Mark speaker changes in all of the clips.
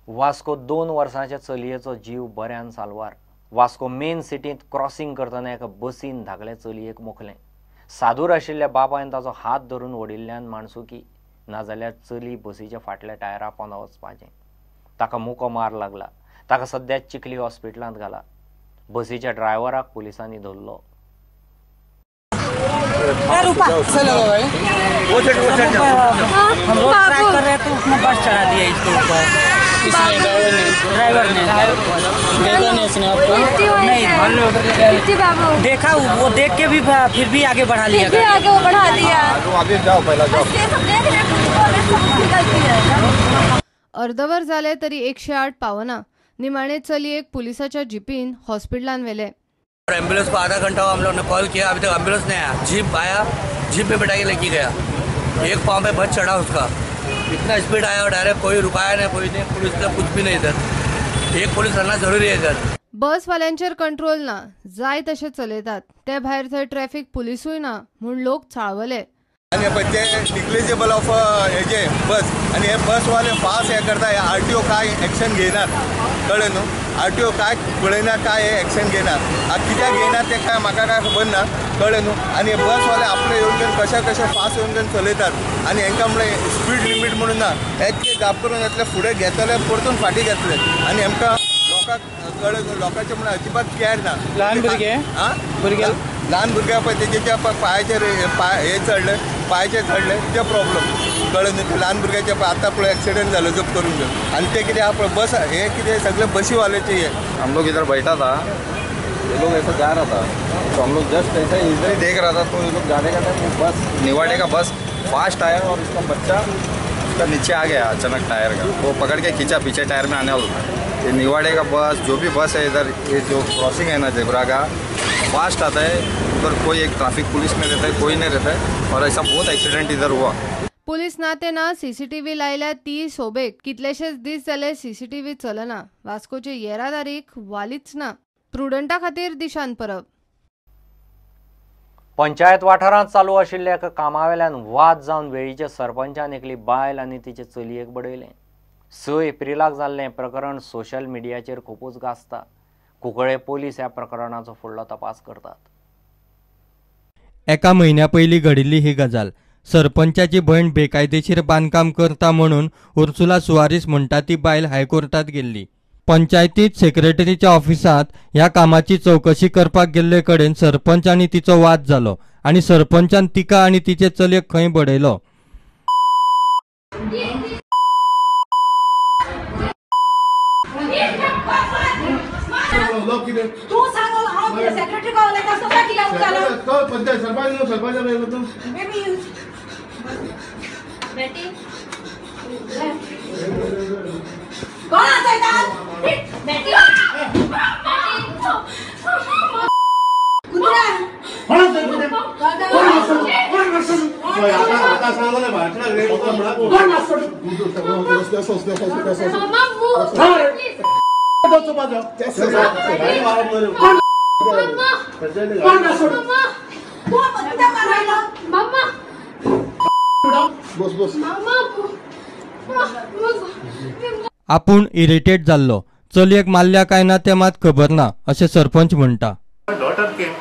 Speaker 1: वास्को 2 वर्सांच्या चलयेचो जीव बऱ्यान सालवार। वास्को मेन सिटींत क्रॉसिंग करतना एका बसीन धाकल्या चलयेक मोखलें। सादूर आशिल्ल्या बाबायन ताचो हात धरून ओडिल्ल्यान माणसुकी, नाजाल्यार चली बसीच्या फाटल्या टायरा पोंदा वचपाचें। ताका मुको मार लागला। ताका सद्या चिखली हॉस्पिटलांत घाला। बसीच्या ड्रायव्हराक पुलिसांनी धरलो।
Speaker 2: हम रोड क्रॉस कर रहे थे, उसने बस चढ़ा दिया इसके ऊपर। ड्राइवर ने देखा नहीं, इसने आपको नहीं देखा, वो देख के भी फिर भी आगे बढ़ा लिया,
Speaker 3: आगे वो बढ़ा दिया।
Speaker 4: आगे जाओ, पहला जाओ।
Speaker 5: अर्धवर जाले तरी 108 पावना। निमाणे चलयेक पुलिसाच्या जीपीन हॉस्पिटलान वेले।
Speaker 6: एम्बुलेंस को आधा घंटा हम लोग ने कॉल किया, अभी तक एम्बुलेंस नहीं आया। जीप आया, जीप पे बिठा के लेके गया। एक पाँव पे बस चढ़ा उसका, इतना स्पीड आया और डायरेक्ट कोई रुकाया नहीं, कोई नहीं, पुलिस का कुछ भी नहीं इधर। एक पुलिस रहना जरूरी है इधर।
Speaker 5: बस वाल्यांचेर कंट्रोल ना, जाय तशें चलयतात। ते भायर थंय ट्रॅफिक पुलिसूय ना म्हूण लोक चाळवले।
Speaker 4: आणि ते निग्लिजिबल ऑफ हेजे बस, आणि हे बसवाले फास्ट हे करता, आरटीओ काय ॲक्शन घेणार कळ्ळें न्हू। आरटीओ काय पळयना, काय हे ॲक्शन घेणार, कित्याक घेणार ते काय म्हाका काय खबर ना, कळ्ळें न्हू। आणि हे बसवाले आपले येऊन घेवन कशे फास्ट येऊन घेवन चलयतात, आणि हांकां म्हणलें स्पीड लिमीट म्हणून ना, येतले जाप करून येतले फुडें घेतले, परतून फाटी घेतले, आणि आमकां लोकांक कळ्ळें न्हू, लोकांचे म्हणून अजिबात केअर ना। ल्हान भुरग्या पळय तेजेच्या पांयाचेर हे चढले, पांयाचे चढले, ते प्रॉब्लेम कळ्ळें न्हू। ल्हान भुरग्याचे आतां पळय एक्सिडेंट जालो जप करून घेवन, आणि ते कितें आहा बस हे कितें सगळे बसीवाल्याचे हे।
Speaker 7: हम लोग इधर बैठा था, ये लोग ऐसा जा रहा था, तो हम लोग जस्ट ऐसा इधर ही देख रहा था, तो ये लोग जाने का टाइम बस निवाड़े का बस फास्ट आया और इसका बच्चा उसका नीचे आ गया अचानक टायर का, वो पकड़ के खींचा, पीछे टायर में आने वाला था। ये निवाड़े का बस जो भी बस है इधर, ये जो क्रॉसिंग है ना जेब्रा का, फास्ट आता है, उधर कोई एक ट्रैफिक पुलिस नहीं रहता है, कोई नहीं रहता है, और ऐसा बहुत एक्सीडेंट इधर हुआ।
Speaker 5: पुलीस ना ते ना सीसीटीव्ही लायल्या ती सोबेक कितलेशेच दीस जाले सीसीटीव्ही चलना। वास्कोचे येरादारीक वालीच ना। प्रुडंटा खातीर दिशान परब।
Speaker 1: पंचायत वाठारांत चालू आशिल्ल्या एका कामावेल्यान वाद जावन वेळीच्या सरपंचान एकली बायल आनी तिचे चलयेक बडयलें। 6 एप्रिलाक जाल्लें प्रकरण सोशल मिडियाचेर खूपच गाजता। कुंकळे पोलीस ह्या प्रकरणाचो फुडलो तपास करतात।
Speaker 8: एका म्हयन्या पयलीं घडिल्ली ही गजाल। सरपंचाची भयण बेकायदेशीर बांदकाम करता म्हणून उर्सुला सुवारीस म्हणटा ती बायल हायकोर्टात गेल्ली। पंचायतीत सेक्रेटरीच्या ऑफिसात ह्या कामाची चौकशी करपाक गेल्ले कडेन सरपंच आनी तिचो वाद जालो, आनी सरपंचान तिका आनी तिचे चलयेक खंय बडयलो।
Speaker 3: तू सांग सेक्रेटरी का बोलायचा असतो का किला उचलला तो पंचायत सरपंच बोललो तू बेटी कोण आहे इथं बेटी कुत्रा कोण आता सांगले भाटला रे कोण असतो
Speaker 8: आपूण इरिटेट जाल्लो, चलयेक मारल्या काय ना ते मात खबर ना अशें सरपंच म्हणटा।
Speaker 9: Daughter came,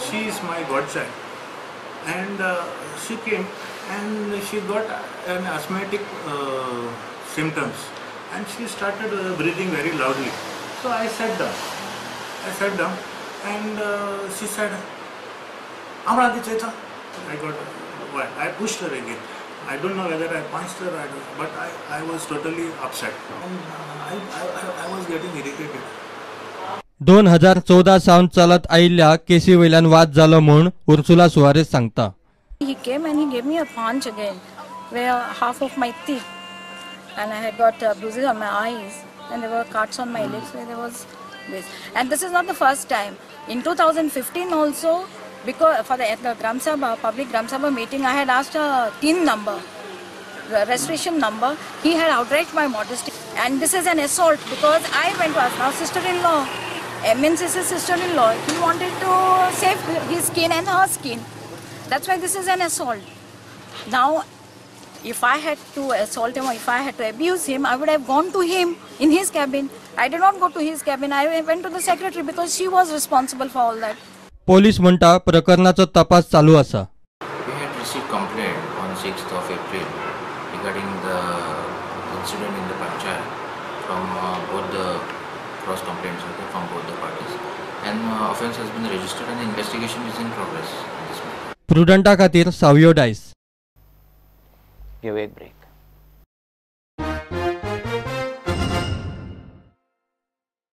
Speaker 9: she is my godchild, and she came and she got an asthmatic symptoms, and she started breathing very loudly. So I sat down, and she said, "Amrati Chaita." I got what? I pushed her again. I don't know whether I punched her, but I was totally upset. I was getting irritated.
Speaker 8: 2014 सावन चलत आयिल्ल्या केसी वयल्यान वाद जालो म्हूण Ursula Soares सांगता।
Speaker 10: He came and he gave me a punch again, where half of my teeth, and I had got bruises on my eyes, and there were cuts on my lips where there was this. And this is not the first time. In 2015 also, because for at the Gram Sabha, public Gram Sabha meeting, I had asked a TIN number, the registration number. He had outraged my modesty, and this is an assault because I went to ask my sister-in-law, MNC's sister-in-law. He wanted to save his skin and her skin. That's why this is an assault. Now If I had to assault him or if I had to abuse him, I would have gone to him in his cabin. I did not go to his cabin. I went to the secretary because she was responsible for all that.
Speaker 8: Police म्हणटा प्रकरणाचो तपास चालू आसा.
Speaker 11: We had received complaint on 6th of April regarding the incident in the Panchayat from both the cross complaints from both the parties, and offence has been registered and the investigation is in progress.
Speaker 8: प्रुडंटा खातीर सावयो डायस.
Speaker 1: घेऊ एक break.